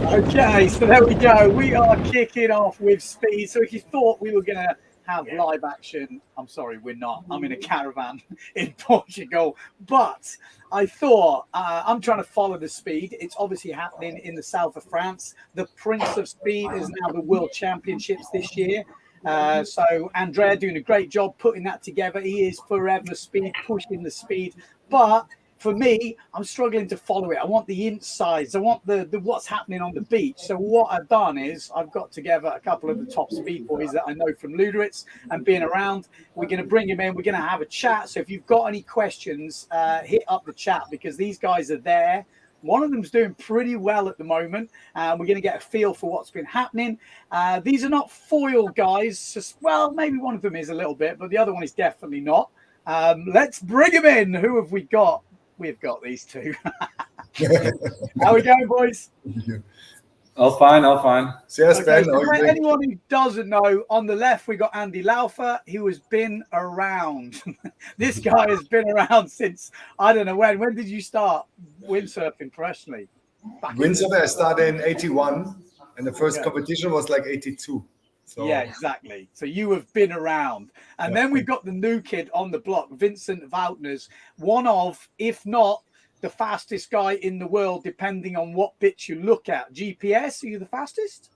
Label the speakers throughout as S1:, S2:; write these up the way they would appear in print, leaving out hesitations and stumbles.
S1: Okay, so there we go. We are kicking off with speed. So if you thought we were going to have live action, I'm sorry, we're not. I'm in a caravan in Portugal. But I thought I'm trying to follow the speed. It's obviously happening in the south of France. The Prince of Speed is now the World Championships this year. So Andrea doing a great job putting that together. He is forever speed, pushing the speed. But for me, I'm struggling to follow it. I want the insides. I want the what's happening on the beach. So what I've done is I've got together a couple of the top speed boys that I know from Luderitz and being around. We're going to bring him in. We're going to have a chat. So if you've got any questions, hit up the chat because these guys are there. One of them's doing pretty well at the moment. We're going to get a feel for what's been happening. These are not foil guys. Just, well, maybe one of them is a little bit, but the other one is definitely not. Let's bring him in. Who have we got? We've got these two. How we going, boys?
S2: All fine, all fine.
S1: Okay, so for anyone who doesn't know, on the left we got Andy Laufer, who has been around. This guy has been around since, I don't know when. When did you start windsurfing professionally?
S3: Windsurfing, I started in 81, and the first competition was like 82. So.
S1: Yeah, exactly. So you have been around. And then we've got the new kid on the block, Vincent Wouters, one of, if not the fastest guy in the world, depending on what bits you look at. GPS, are you the fastest?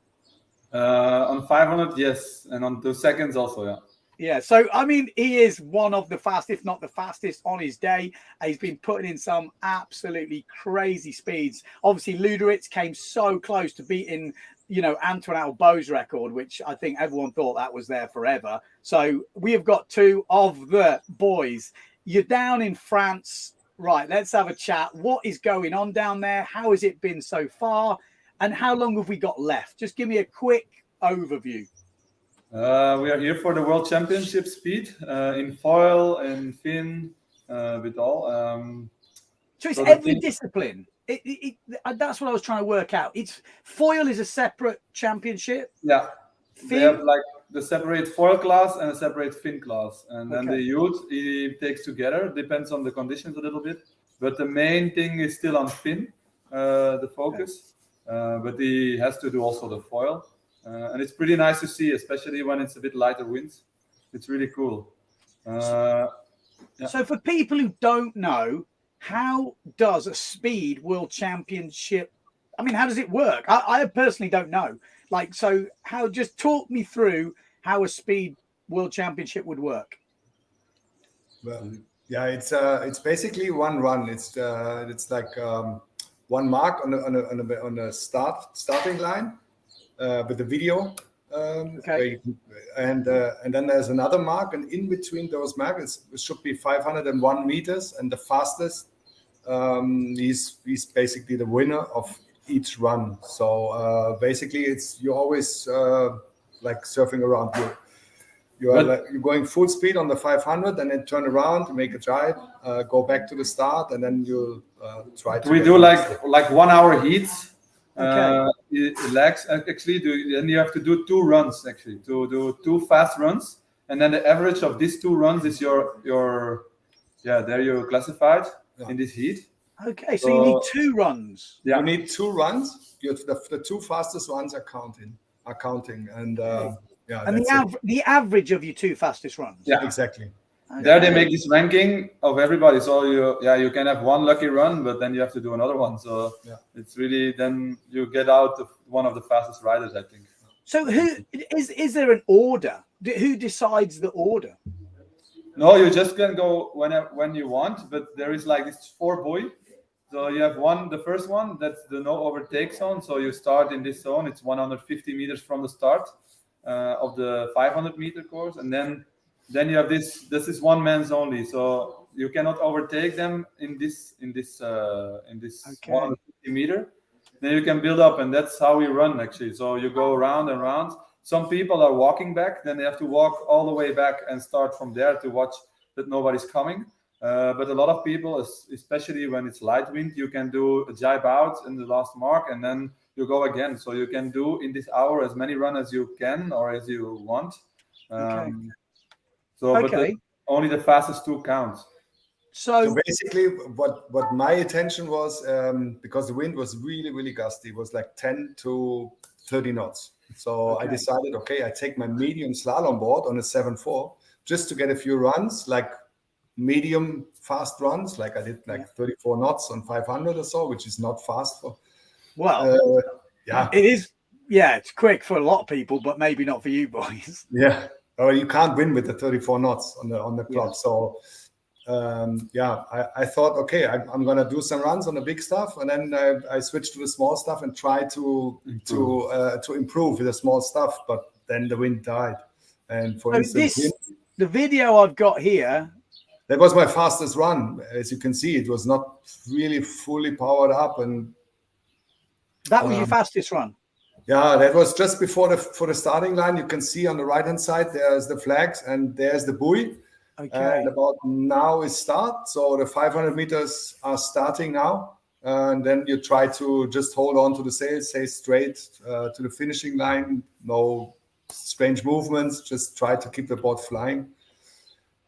S2: On 500, yes. And on 2 seconds also, yeah.
S1: Yeah, so, I mean, he is one of the fastest, if not the fastest on his day. He's been putting in some absolutely crazy speeds. Obviously, Luderitz came so close to beating, you know, Antoine Albo's record, which I think everyone thought that was there forever. So we have got two of the boys. You're down in France. Right, let's have a chat. What is going on down there? How has it been so far? And how long have we got left? Just give me a quick overview.
S2: We are here for the World Championship speed in foil and fin with all.
S1: So it's every discipline. That's what I was trying to work out. It's foil is a separate championship.
S2: Yeah, they have like the separate foil class and a separate fin class, and then the youth he takes together. Depends on the conditions a little bit, but the main thing is still on fin, the focus. But he has to do also the foil, and it's pretty nice to see, especially when it's a bit lighter winds. It's really cool.
S1: So for people who don't know, how does a speed world championship, I mean, how does it work? I personally don't know. Like, so how, just talk me through how a speed world championship would work.
S3: Well, yeah, it's basically one run. It's like one mark on the starting line with the video. And then there's another mark, and in between those marks it should be 501 meters, and the fastest he's basically the winner of each run. So basically you're always like surfing around. You're going full speed on the 500 and then turn around, make a drive, go back to the start, and then you'll try to.
S2: We do like 1 hour heats. Legs actually. Then you have to do 2 runs actually, to do 2 fast runs, and then the average of these 2 runs is your there you're classified in this heat.
S1: Okay, so you need 2 runs.
S3: Yeah, you need 2 runs. The 2 fastest runs are counting, and
S1: the average of your 2 fastest runs.
S3: Yeah, exactly.
S1: Okay.
S2: There they make this ranking of everybody. So you can have 1 lucky run, but then you have to do another one. So it's really, then you get out of one of the fastest riders, I think.
S1: So who is there an order? Who decides the order?
S2: No, you just can go when you want, but there is like this 4 buoy. So you have the first one, that's the no overtake zone. So you start in this zone. It's 150 meters from the start of the 500 meter course, and then you have this is one man's only, so you cannot overtake them in this 150 meter. Then you can build up, and that's how we run actually. So you go around and around. Some people are walking back, then they have to walk all the way back and start from there to watch that nobody's coming. But a lot of people, especially when it's light wind, you can do a jibe out in the last mark, and then you go again. So you can do in this hour as many runs as you can or as you want. But only the fastest 2 counts.
S1: So
S3: basically, what my attention was, because the wind was really, really gusty, it was like 10 to 30 knots. So I decided, okay, I take my medium slalom board on a 7.4 just to get a few runs, like medium fast runs, like I did like 34 knots on 500 or so, which is not fast for.
S1: Well,
S3: yeah,
S1: it is. Yeah, it's quick for a lot of people, but maybe not for you boys.
S3: Yeah, or you can't win with the 34 knots on the clock. So I thought, okay, I'm gonna do some runs on the big stuff, and then I switched to the small stuff and tried to improve with the small stuff. But then the wind died, and for instance,
S1: the video I've got here.
S3: That was my fastest run. As you can see, it was not really fully powered up, and
S1: that was your fastest run.
S3: Yeah, that was just before the starting line. You can see on the right hand side there's the flags and there's the buoy.
S1: Okay.
S3: And about now is start. So the 500 meters are starting now, and then you try to just hold on to the sails, stay straight to the finishing line. No strange movements. Just try to keep the boat flying.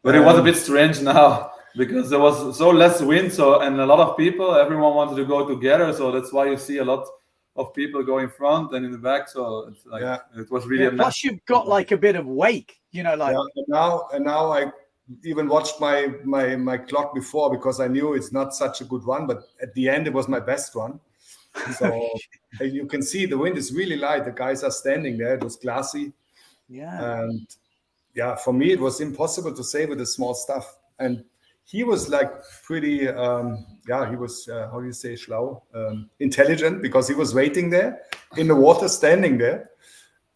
S2: But it was a bit strange now because there was so less wind, and a lot of people, everyone wanted to go together. So that's why you see a lot of people going front and in the back. So it's like it was really a mess.
S1: Plus you've got like a bit of wake, like
S3: and now I even watched my clock before because I knew it's not such a good run, but at the end it was my best run. So you can see the wind is really light. The guys are standing there. It was glassy.
S1: Yeah.
S3: And for me, it was impossible to say with the small stuff. And he was like pretty, he was, how do you say, schlau, intelligent, because he was waiting there in the water, standing there.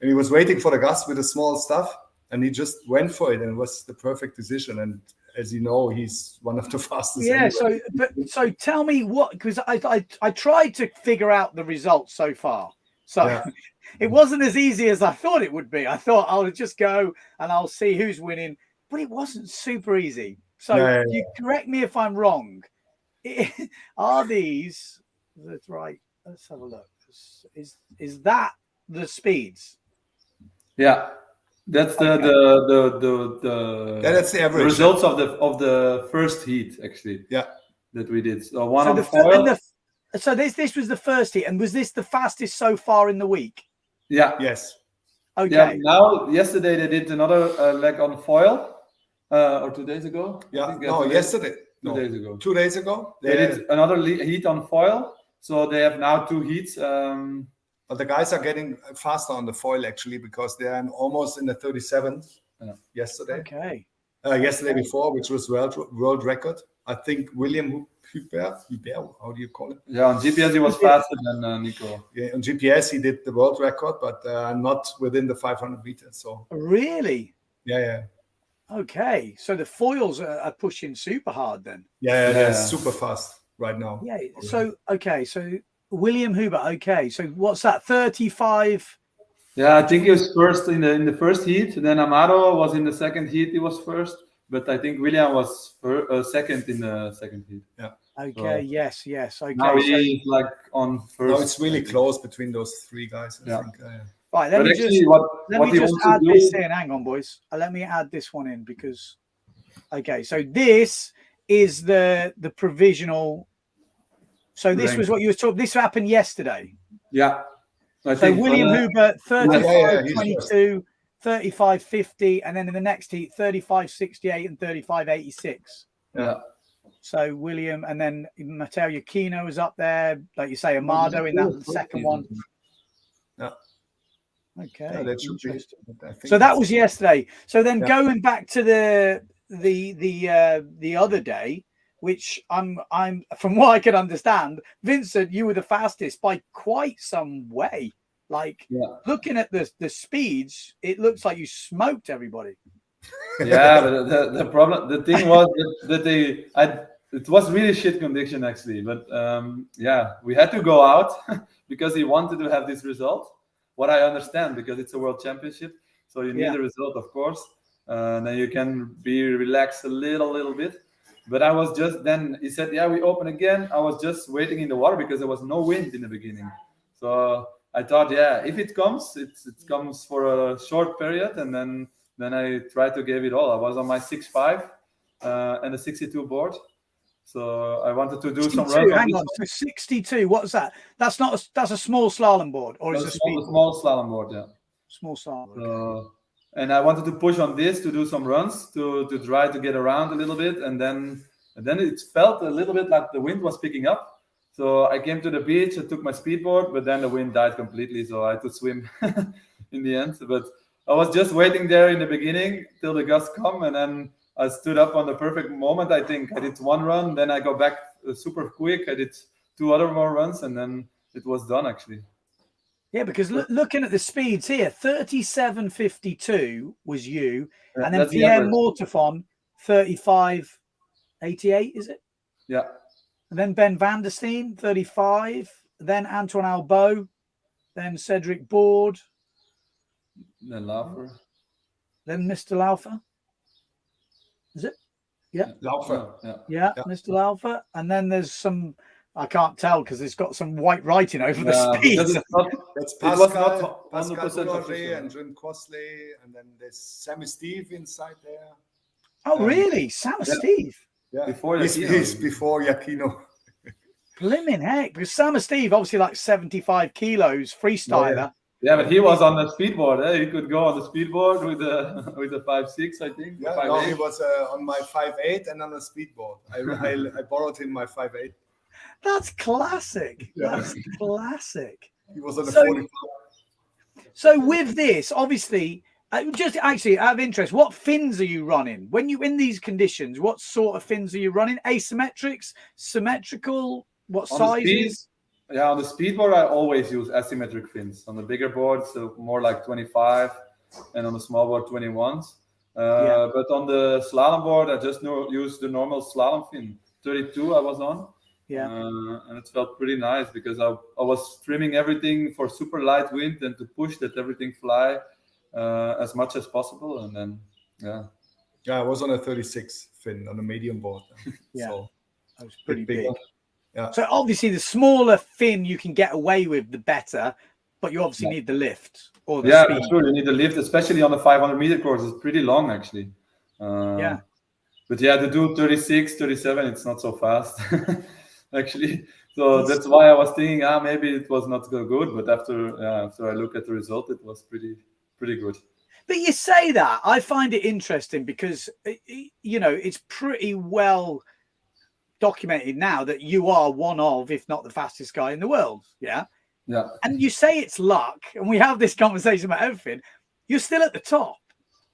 S3: And he was waiting for the gust with the small stuff. And he just went for it, and it was the perfect decision. And as you know, he's one of the fastest.
S1: Yeah. Anyway. So tell me what, because I tried to figure out the results so far. So it wasn't as easy as I thought it would be. I thought I'll just go and I'll see who's winning, but it wasn't super easy. So you correct me if I'm wrong. Are these? That's right. Let's have a look. Is that the speeds?
S2: Yeah. That's that's
S3: the average.
S2: Results of the first heat, actually.
S3: Yeah,
S2: that we did. So one on foil.
S1: So this was the first heat, and was this the fastest so far in the week?
S2: Yeah.
S3: Yes.
S1: Okay.
S2: Yeah. Now, yesterday they did another leg on foil, or 2 days ago.
S3: Yeah. No, yesterday.
S2: 2 days ago.
S3: 2 days ago.
S2: They did another heat on foil. So they have now 2 heats.
S3: But the guys are getting faster on the foil actually, because they are almost in the 37th yesterday.
S1: Okay.
S3: Yesterday before, which was world record. I think William Hubert, how do you call it?
S2: Yeah, on GPS he was faster than Nico.
S3: Yeah, on GPS he did the world record, but not within the 500 meters. So
S1: really?
S3: Yeah.
S1: Okay, so the foils are pushing super hard then.
S3: Yeah, they're super fast right now.
S1: Yeah. So William Hubert. Okay, so what's that? 35.
S2: Yeah, I think he was first in the first heat. Then Amado was in the second heat. He was first, but I think William was second in the second heat.
S3: Yeah.
S1: Okay. Yes. Okay.
S2: Now he's like on first.
S3: No, it's really close between those 3 guys. I think.
S1: Right. Let me just add this in. Hang on, boys. Let me add this one in because. Okay, so this is the provisional. So this was what you were talking. This happened yesterday.
S2: Yeah.
S1: So William Hubert 35.22, 35.50, and then in the next heat 35.68 and 35.86.
S2: Yeah.
S1: So William, and then Matteo Iachino was up there, like you say, Amado in that second one.
S3: Yeah.
S1: Okay.
S3: Yeah, that should be.
S1: So that was yesterday. So then going back to the other day, which I'm from what I can understand, Vincent, you were the fastest by quite some way. Like looking at the speeds, it looks like you smoked everybody.
S2: Yeah, but the thing was that it was really shit condition actually. But we had to go out because he wanted to have this result. What I understand, because it's a world championship, so you need a result, of course. Then you can be relaxed a little bit. But I was just then he said, we open again. I was just waiting in the water because there was no wind in the beginning. So I thought, if it comes, it comes for a short period, and then I tried to give it all. I was on my 6.5 and a 62 board. So I wanted to do some
S1: 62,
S2: runs.
S1: hang on, so 62. What's that? That's not. That's a small slalom board, or is it a speed
S2: small slalom board? Yeah.
S1: small slalom? Okay.
S2: So, and I wanted to push on this to do some runs to try to get around a little bit, and then it felt a little bit like the wind was picking up. So I came to the beach, I took my speedboard, but then the wind died completely, so I had to swim in the end. But I was just waiting there in the beginning till the gusts come, and then I stood up on the perfect moment. I think I did one run, then I go back super quick. I did 2 other more runs, and then it was done actually.
S1: Yeah, because looking at the speeds here, 37.52 was you, and then Pierre Mortefon 35.88, is it?
S2: Yeah.
S1: And then Ben van der Steen 35, then Antoine Albo, then Cedric Board,
S2: then Laufer,
S1: then Mr. Laufer. Is it? Yeah.
S3: Laufer.
S1: Yeah, Mr. Laufer. And then there's some, I can't tell because it's got some white writing over the speed.
S3: That's Pascal Bouloré and Jim Cosley, and then there's Sam Steve inside there.
S1: Oh, really? Sam Steve?
S3: Yeah, he's before Giacchino.
S1: Blimmin' heck, because Sam Steve, obviously like 75 kilos, freestyler.
S2: Yeah, but he was on the speedboard. He could go on the speedboard with a 5.6, I think.
S3: Yeah, no, he was on my 5.8 and on a speedboard. I borrowed him my 5.8.
S1: That's classic.
S3: Yeah.
S1: That's classic.
S3: He was on a 45.
S1: So with this, obviously, just actually out of interest, what fins are you running when you in these conditions? What sort of fins are you running? Asymmetrics, symmetrical? What sizes?
S2: Yeah, on the speedboard, I always use asymmetric fins. On the bigger boards, so more like 25, and on the small board, 21s. But on the slalom board, I just use the normal slalom fin. 32 I was on.
S1: Yeah.
S2: And it felt pretty nice because I was trimming everything for super light wind and to push that everything fly as much as possible. And then, yeah,
S3: I was on a 36 fin on a medium board.
S1: Yeah,
S3: so
S1: that was pretty big.
S3: Yeah.
S1: So obviously, the smaller fin you can get away with, the better. But you obviously need the lift or the speed.
S2: Sure, you need the lift, especially on the 500-meter course. It's pretty long, actually.
S1: Yeah.
S2: But yeah, to do 36, 37, it's not so fast, actually. So that's why I was thinking, maybe it was not so good. But after I look at the result, it was pretty good.
S1: But you say that, I find it interesting because, it's pretty well documented now that you are one of, if not the fastest guy in the world. Yeah.
S2: Yeah.
S1: And you say it's luck, and we have this conversation about everything. You're still at the top.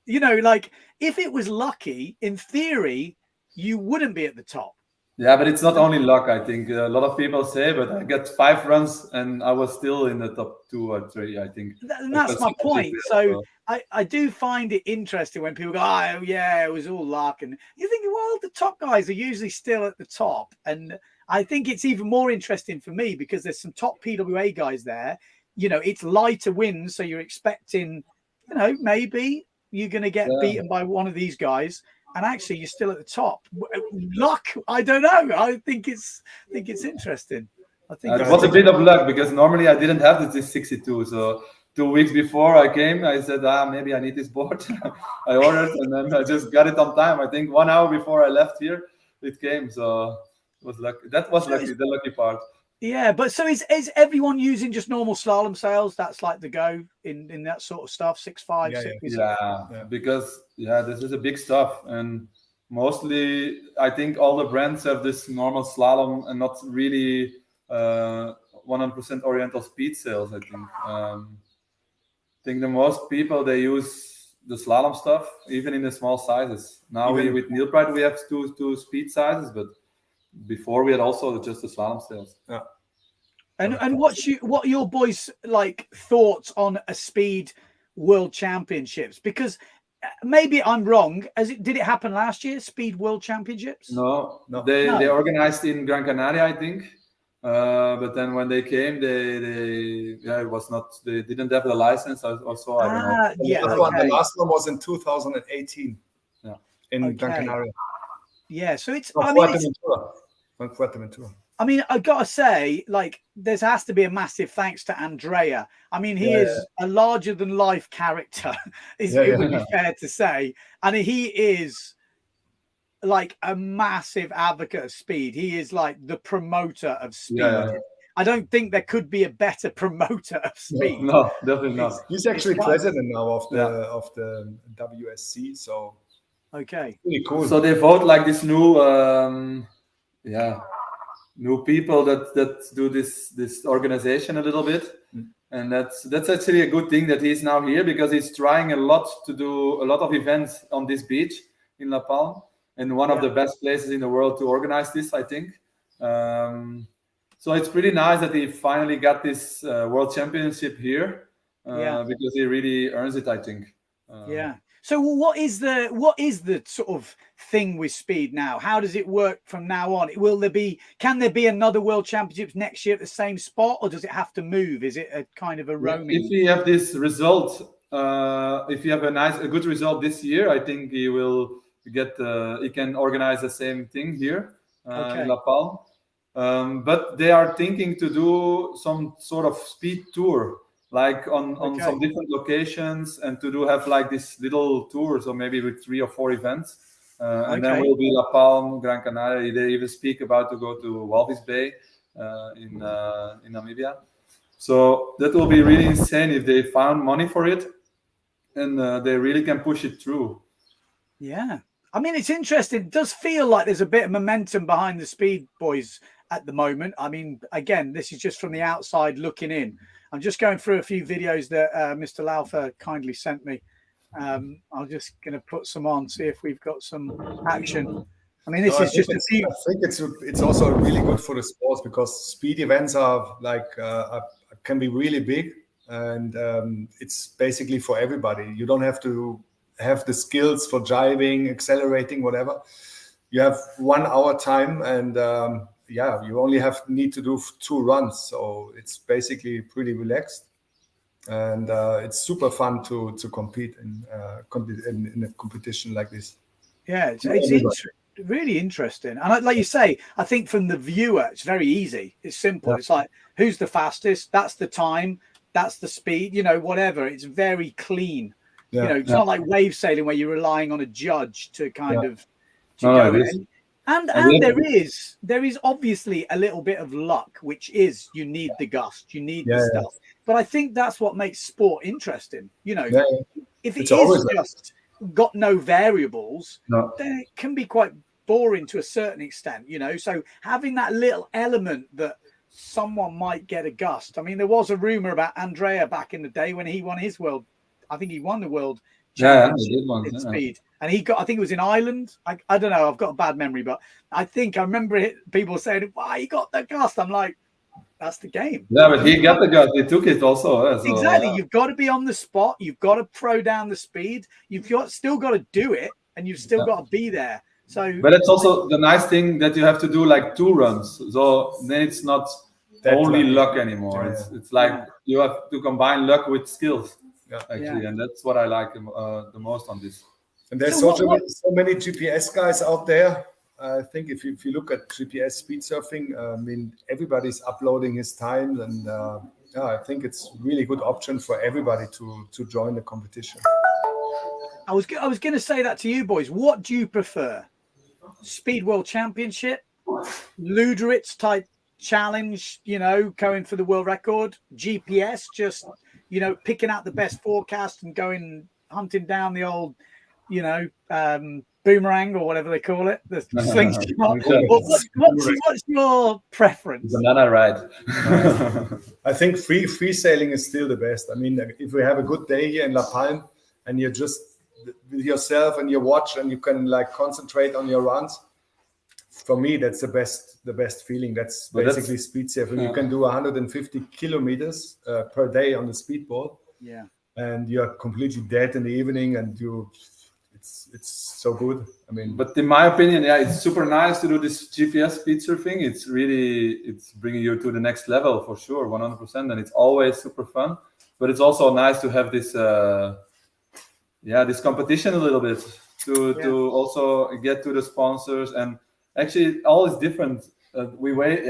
S1: Like if it was lucky, in theory, you wouldn't be at the top.
S2: Yeah, but it's not only luck, I think. A lot of people say, but I got 5 runs and I was still in the top 2 or 3, I think.
S1: And that's my point. So I do find it interesting when people go, oh, yeah, it was all luck. And you think, well, the top guys are usually still at the top. And I think it's even more interesting for me because there's some top PWA guys there. It's lighter winds. So you're expecting, maybe you're going to get beaten by one of these guys. And actually, you're still at the top. Luck, I don't know. I think it's interesting. I think
S2: it was a bit of luck because normally I didn't have this 62. So 2 weeks before I came, I said, maybe I need this board. I ordered, and then I just got it on time. I think 1 hour before I left here, it came. So it was lucky. That was lucky, the lucky part.
S1: Yeah, but so is everyone using just normal slalom sails? That's like the go in that sort of stuff, 6.5, 6.
S2: Yeah, because this is a big stuff, and mostly I think all the brands have this normal slalom and not really 100% Oriental speed sails. I think the most people they use the slalom stuff, even in the small sizes. Now with Neil Pride we have two speed sizes, but before we had also just the slalom sails.
S3: Yeah.
S1: And what are your boys like thoughts on a speed world championships? Because maybe I'm wrong. Did it happen last year? Speed world championships?
S2: No. They organized in Gran Canaria, I think. But then when they came, it was not. They didn't have the license. Also, I don't know.
S1: Yeah.
S3: The last one was in 2018.
S2: Yeah.
S3: In Gran Canaria.
S1: Yeah. So it's.
S3: Fuerteventura.
S1: I mean, I gotta say, like, there has to be a massive thanks to Andrea. I mean, he is a larger-than-life character. It would be fair to say, and he is like a massive advocate of speed. He is like the promoter of speed.
S2: Yeah.
S1: I don't think there could be a better promoter of speed.
S2: No, definitely not.
S3: He's actually
S1: fun.
S3: president now of the WSC. So
S1: Okay.
S3: really cool.
S2: So they vote like this new, new people that do this organization a little bit, and that's actually a good thing that he's now here, because he's trying a lot to do a lot of events on this beach in La Palma, and one of the best places in the world to organize this, I think. So it's pretty nice that he finally got this world championship here, because he really earns it, I think.
S1: So what is the sort of thing with speed now? How does it work from now on? Can there be another world championships next year at the same spot, or does it have to move? Is it a kind of a roaming?
S2: If we have this result, if you have a good result this year, I think he will get. He can organize the same thing here in La Palma. But they are thinking to do some sort of speed tour, like on some different locations, and to have like this little tour, so maybe with 3 or 4 events. And then will be La Palma, Gran Canaria. They even speak about to go to Walvis Bay in Namibia. So that will be really insane if they found money for it, and they really can push it through.
S1: Yeah. I mean, it's interesting. It does feel like there's a bit of momentum behind the Speed Boys at the moment. I mean, again, this is just from the outside looking in. I'm just going through a few videos that Mr. Laufer kindly sent me. I'm just going to put some on, see if we've got some action. I mean, this is just a few.
S3: I think it's also really good for the sports, because speed events are like can be really big, and it's basically for everybody. You don't have to have the skills for driving, accelerating, whatever. You have 1 hour time, and you only need to do 2 runs, so it's basically pretty relaxed, and it's super fun to compete in a competition like this.
S1: Yeah, it's really interesting, and like you say, I think from the viewer, it's very easy. It's simple. It's like, who's the fastest? That's the time. That's the speed. Whatever. It's very clean. It's not like wave sailing where you're relying on a judge to kind of go in. And there is obviously a little bit of luck, which is you need the gust, you need the stuff. But I think that's what makes sport interesting. If it is just got no variables, then it can be quite boring to a certain extent. So having that little element that someone might get a gust. I mean, there was a rumor about Andrea back in the day when he won his world. I think he won the world championship in speed, and I think it was in Ireland. I don't know. I've got a bad memory, but I think I remember people saying, "Why he got the gust?" I'm like, that's the game.
S2: Yeah, but he got the gust. He took it also. So,
S1: exactly. You've got to be on the spot. You've got to throw down the speed. You've still got to do it, and you've still got to be there. So,
S2: but it's also the nice thing that you have to do like 2 runs. So then it's not only luck anymore. It's like you have to combine luck with skills. Actually, and that's what I like the most on this.
S3: And there's so many GPS guys out there. I think if you look at GPS speed surfing, I mean, everybody's uploading his times, and I think it's a really good option for everybody to join the competition.
S1: I was going to say that to you boys. What do you prefer? Speed World Championship, Luderitz type challenge, going for the world record, GPS, just picking out the best forecast and going hunting down the old, boomerang or whatever they call it, the slingshot. What's your preference?
S2: Banana ride.
S3: I think free sailing is still the best. I mean, if we have a good day here in La Palma and you're just with yourself and your watch and you can like concentrate on your runs, for me that's the best feeling. That's basically speed surfing. You can do 150 kilometers per day on the speedboat, and you're completely dead in the evening, and it's so good. I mean,
S2: but in my opinion, it's super nice to do this GPS speed surfing. It's bringing you to the next level for sure, 100%, and it's always super fun. But it's also nice to have this this competition a little bit to also get to the sponsors. And actually all is different. We wait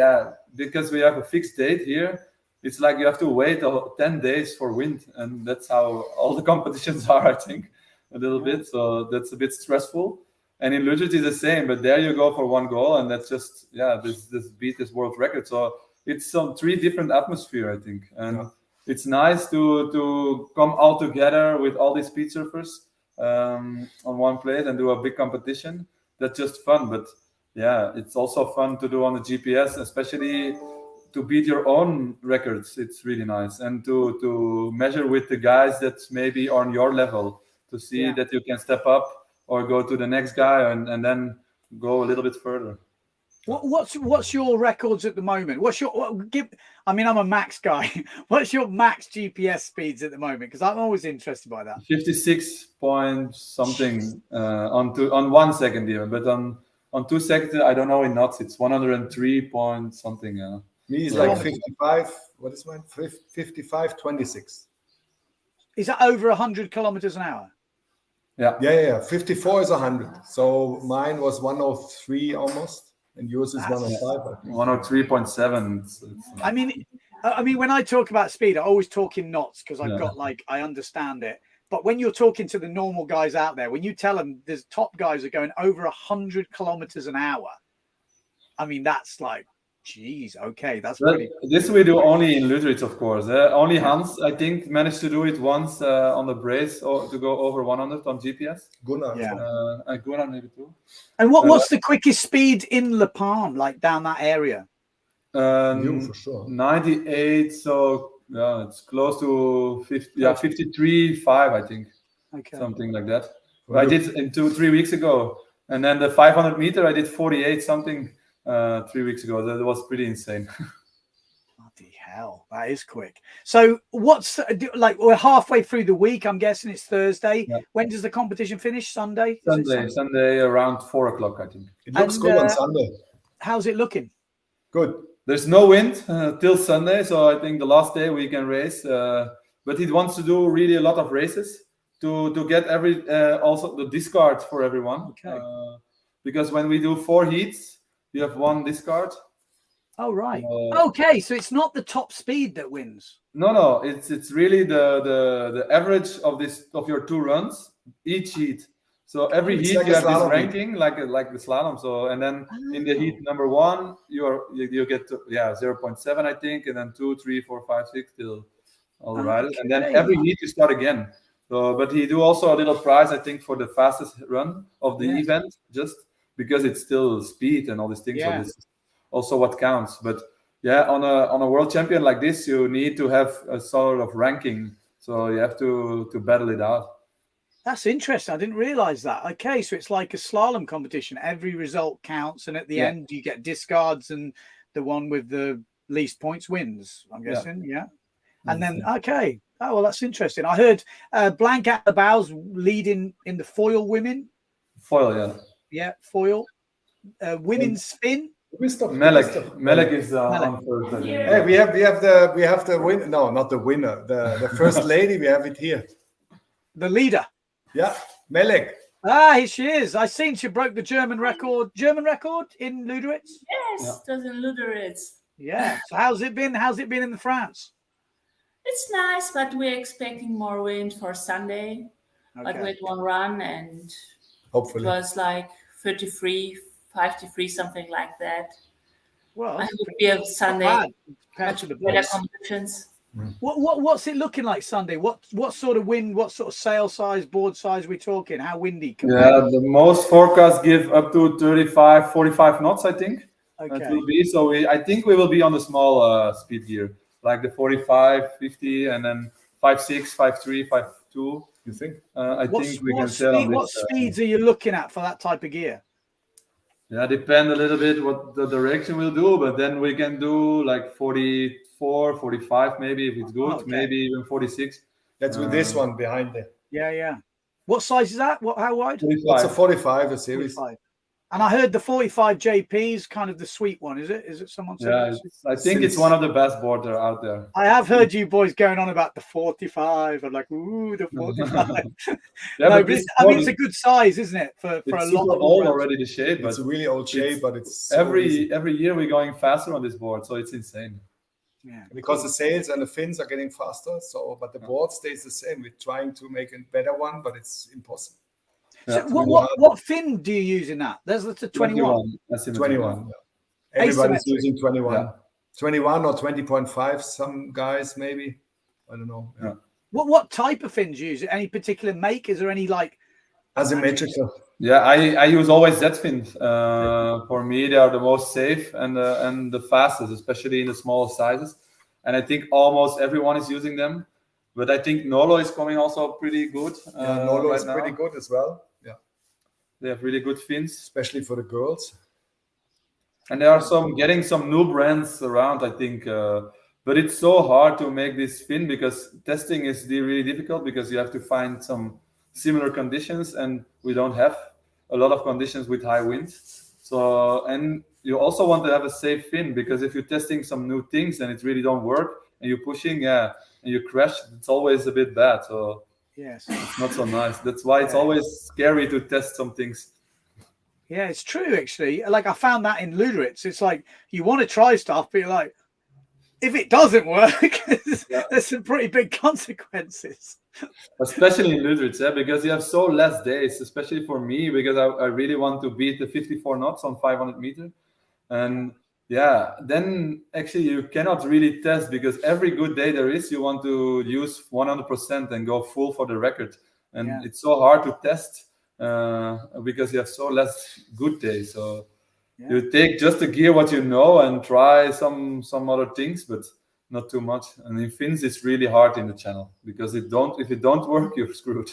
S2: because we have a fixed date here. It's like you have to wait 10 days for wind, and that's how all the competitions are, I think, a little bit. So that's a bit stressful. And in Lüttich it's the same, but there you go for one goal, and that's just this beat this world record. So it's some 3 different atmosphere, I think, and it's nice to come all together with all these speed surfers on one place and do a big competition. That's just fun, but it's also fun to do on the GPS, especially to beat your own records. It's really nice, and to measure with the guys that maybe are on your level, to see that you can step up or go to the next guy and then go a little bit further.
S1: What's your records at the moment? I'm a max guy. What's your max GPS speeds at the moment? Because I'm always interested by that.
S2: 56 point something on 1 second even, but on 2 seconds I don't know in knots. It's 103 point something.
S3: Me is like 55. What is mine? 55.26.
S1: Is that over 100 kilometers an hour?
S3: Yeah. 54 is 100. So mine was 103 almost. And yours is 105.
S2: 103.7.
S1: I mean, when I talk about speed, I always talk in knots because I've got I understand it. But when you're talking to the normal guys out there, when you tell them there's top guys are going over 100 kilometers an hour, I mean, that's like, geez, okay, that's pretty.
S2: This we do only in Lüttich, of course. Only Hans, I think, managed to do it once on the brace to go over 100 on GPS.
S3: Gunnar,
S2: Gunnar maybe too.
S1: And what's the quickest speed in La Palme, like down that area?
S3: For sure.
S2: 98. So it's close to 50. 53.5, I think.
S1: Okay.
S2: Something like that. I did in 2-3 weeks ago, and then the 500 meter I did 48 something. 3 weeks ago. That was pretty insane.
S1: Bloody hell, that is quick. So what's like, we're halfway through the week, I'm guessing it's Thursday. When does the competition finish? Sunday
S2: around 4 o'clock, I think.
S3: It looks good on Sunday.
S1: How's it looking?
S3: Good.
S2: There's no wind till Sunday, so I think the last day we can race, but he wants to do really a lot of races to get also the discard for everyone. Because when we do 4 heats, you have 1 discard.
S1: Oh, right. Okay, so it's not the top speed that wins.
S2: No, it's really the average of your 2 runs each heat. So every heat you have this ranking like the slalom. So and then in the heat number 1 you get to 0.7 I think, and then 2, 3, 4, 5, 6 till all the riders, and then every heat you start again. So but he do also a little prize I think for the fastest run of the event, just because it's still speed and all these things. So this is also what counts. But on a world champion like this, you need to have a sort of ranking. So you have to battle it out.
S1: That's interesting. I didn't realize that. Okay, so it's like a slalom competition. Every result counts, and at the end you get discards, and the one with the least points wins, I'm guessing. And then oh well, that's interesting. I heard Blank at the bows leading in the foil women. Foil. Women's spin.
S2: Melek is on first.
S3: Hey, we have the winner. No, not the winner. The first lady. We have it here.
S1: The leader.
S3: Yeah, Melek.
S1: Here she is. I seen she broke the German record. In Lüderitz.
S4: Yes, it was in Lüderitz.
S1: Yeah. So how's it been? How's it been in France?
S4: It's nice, but we're expecting more wind for Sunday. But we had 1 run, and
S3: hopefully
S4: it was like 33, 53, something like that.
S1: Well,
S4: I hope we have Sunday much better competitions.
S1: What's it looking like Sunday? What sort of wind? What sort of sail size, board size we talking? How windy?
S2: The most forecasts give up to 35, 45 knots, I think. It will be. So I think we will be on the small speed gear, like the 45, 50, and then 5.6, 5.3, 5.2. You think? I think we can sail on this.
S1: What speeds are you looking at for that type of gear?
S2: Depend a little bit what the direction we'll do, but then we can do like 44, 45 maybe if it's good, maybe even 46.
S3: That's with this one behind there.
S1: Yeah. What size is that? How wide?
S3: 45. It's a 45, a series.
S1: 45. And I heard the 45 JP is kind of the sweet one, is it? Is it someone said?
S2: I think it's one of the best boards out there.
S1: I have heard you boys going on about the 45. I'm like, ooh, the 45. It's a good size, isn't it? For a lot of
S2: old already the shape.
S3: It's a really old shape, but it's
S2: every year we're going faster on this board, so it's insane.
S1: Yeah,
S3: because the sails and the fins are getting faster. So, but the board stays the same. We're trying to make a better one, but it's impossible.
S1: So
S2: Yeah,
S1: what fin do you use in that? There's the 21.
S3: 21. Yeah. Everybody's
S1: Asymmetric.
S3: using 21.
S2: Yeah.
S3: 21 or 20.5. Some guys maybe. I don't know. Yeah.
S1: What type of fins do you use? Any particular make? Is there any like
S3: Asymmetrical.
S2: Yeah, I use always Z fins. For me, they are the most safe and the fastest, especially in the small sizes. And I think almost everyone is using them. But I think Nolo is coming also pretty good.
S3: Nolo
S2: right
S3: is
S2: now.
S3: pretty good as well. Yeah.
S2: They have really good fins.
S3: Especially for the girls.
S2: And there are getting some new brands around, I think. But it's so hard to make this fin because testing is really difficult because you have to find some similar conditions, and we don't have a lot of conditions with high winds. So, and you also want to have a safe fin because if you're testing some new things and it really don't work and you're pushing, and you crash, it's always a bit bad. So
S1: yes,
S2: it's not so nice. That's why it's always scary to test some things.
S1: Yeah, it's true actually. Like I found that in Luderitz. It's like you want to try stuff, but you're like, if it doesn't work, there's some pretty big consequences.
S2: Especially in Luderitz, because you have so less days, especially for me, because I really want to beat the 54 knots on 500 meters. And then actually you cannot really test because every good day there is, you want to use 100% and go full for the record. And it's so hard to test because you have so less good days. So you take just the gear what you know and try some other things, but not too much. And in fins, it's really hard in the channel because if it don't work, you're screwed.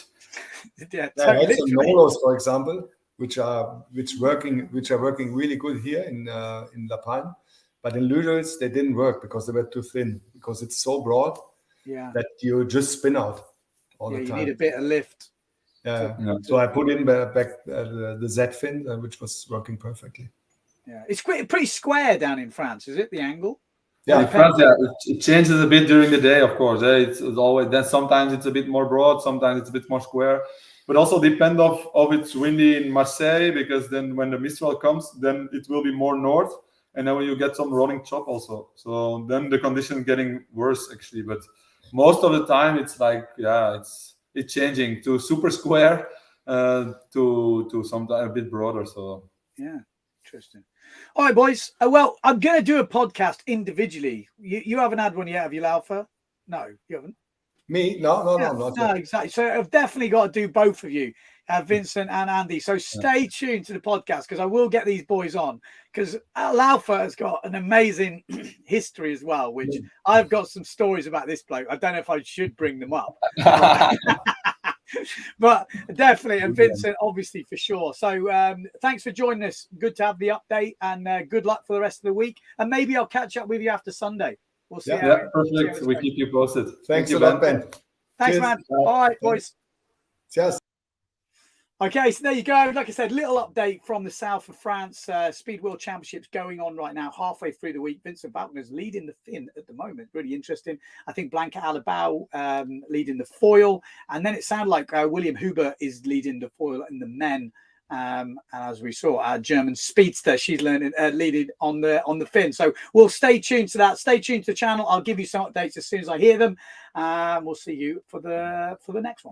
S3: I had some Nolos, for example, which are working really good here in La Palme, but in Luderitz they didn't work because they were too thin because it's so broad that you just spin out all the time.
S1: You need a bit of lift.
S3: So I put in back the Z fin, which was working perfectly.
S1: Yeah, it's pretty square down in France, is it? The angle?
S2: Yeah, in France, it changes a bit during the day, of course. It's always then. Sometimes it's a bit more broad, sometimes it's a bit more square. But also depend of it's windy in Marseille because then when the Mistral comes, then it will be more north, and then when you get some rolling chop also. So then the condition getting worse actually. But most of the time it's like it's changing to super square to sometimes a bit broader. So
S1: interesting. All right, boys. Well, I'm going to do a podcast individually. You haven't had one yet, have you, Laufer? No, you haven't.
S3: Me? No, not yet.
S1: Exactly. So I've definitely got to do both of you, Vincent and Andy. So stay tuned to the podcast because I will get these boys on because Laufer has got an amazing history as well, which I've got some stories about this bloke. I don't know if I should bring them up. But definitely, and Vincent, obviously, for sure. So thanks for joining us. Good to have the update, and good luck for the rest of the week. And maybe I'll catch up with you after Sunday. We'll see.
S2: Perfect. We keep you posted.
S3: Thanks a lot, Ben.
S1: Thanks, man. All right, boys.
S3: Cheers.
S1: Okay, so there you go. Like I said, little update from the south of France. Speed World Championships going on right now, halfway through the week. Vincent Wagner's leading the fin at the moment. Really interesting. I think Blanca Alabau leading the foil. And then it sounded like William Huber is leading the foil in the men. And as we saw, our German speedster, she's leading on the fin. So we'll stay tuned to that. Stay tuned to the channel. I'll give you some updates as soon as I hear them. We'll see you for the next one.